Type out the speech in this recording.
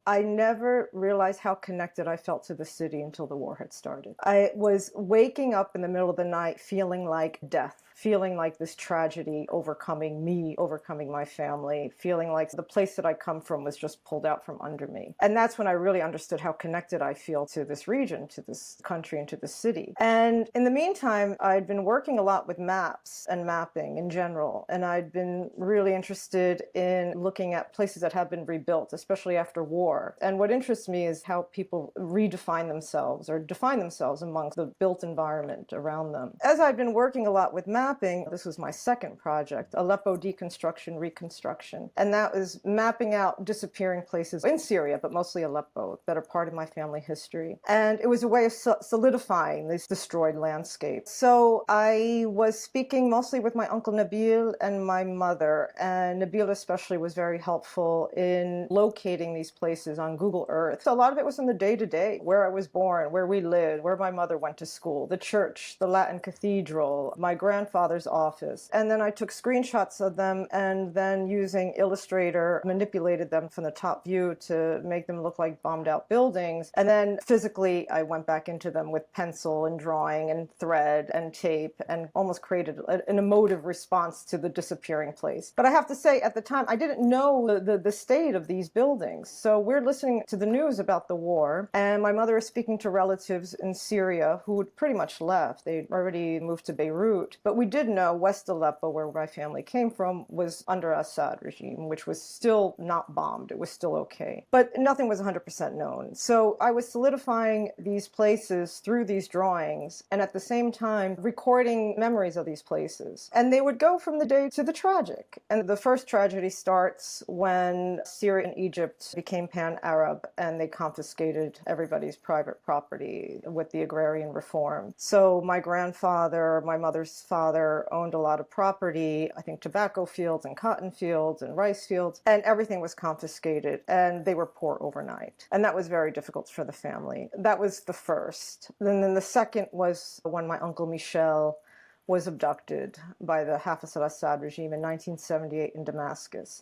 I never realized how connected I felt to the city until the war had started. I was waking up in the middle of the night feeling like death, feeling like this tragedy overcoming me, overcoming my family, feeling like the place that I come from was just pulled out from under me. And that's when I really understood how connected I feel to this region, to this country, and to the city. And in the meantime, I'd been working a lot with maps and mapping in general, and I'd been really interested in looking at places that have been rebuilt, especially after war. And what interests me is how people redefine themselves or define themselves amongst the built environment around them. As I'd been working a lot with mapping, this was my second project, Aleppo deconstruction, reconstruction. And that was mapping out disappearing places in Syria, but mostly Aleppo, that are part of my family history. And it was a way of solidifying these destroyed landscapes. So I was speaking mostly with my uncle Nabil and my mother, and Nabil especially was very helpful in locating these places on Google Earth. So a lot of it was in the day-to-day, where I was born, where we lived, where my mother went to school, the church, the Latin cathedral, my grandfather's office. And then I took screenshots of them and then using Illustrator manipulated them from the top view to make them look like bombed out buildings. And then physically I went back into them with pencil and drawing and thread and tape and almost created an emotive response to the disappearing place. But I have to say, at the time, I didn't know the state of these buildings. So we're listening to the news about the war, and my mother is speaking to relatives in Syria who had pretty much left. They'd already moved to Beirut. But we did know West Aleppo, where my family came from, was under Assad regime, which was still not bombed. It was still okay. But nothing was 100% known. So I was solidifying these places through these drawings, and at the same time recording memories of these places. And they would go from the day to the tragic. And the first tragedy starts when Syria and Egypt became pan-Arab and they confiscated everybody's private property with the agrarian reform. So my grandfather, my mother's father, owned a lot of property, I think tobacco fields and cotton fields and rice fields, and everything was confiscated and they were poor overnight. And that was very difficult for the family. That was the first. And then the second was when my uncle Michel was abducted by the Hafez al-Assad regime in 1978 in Damascus.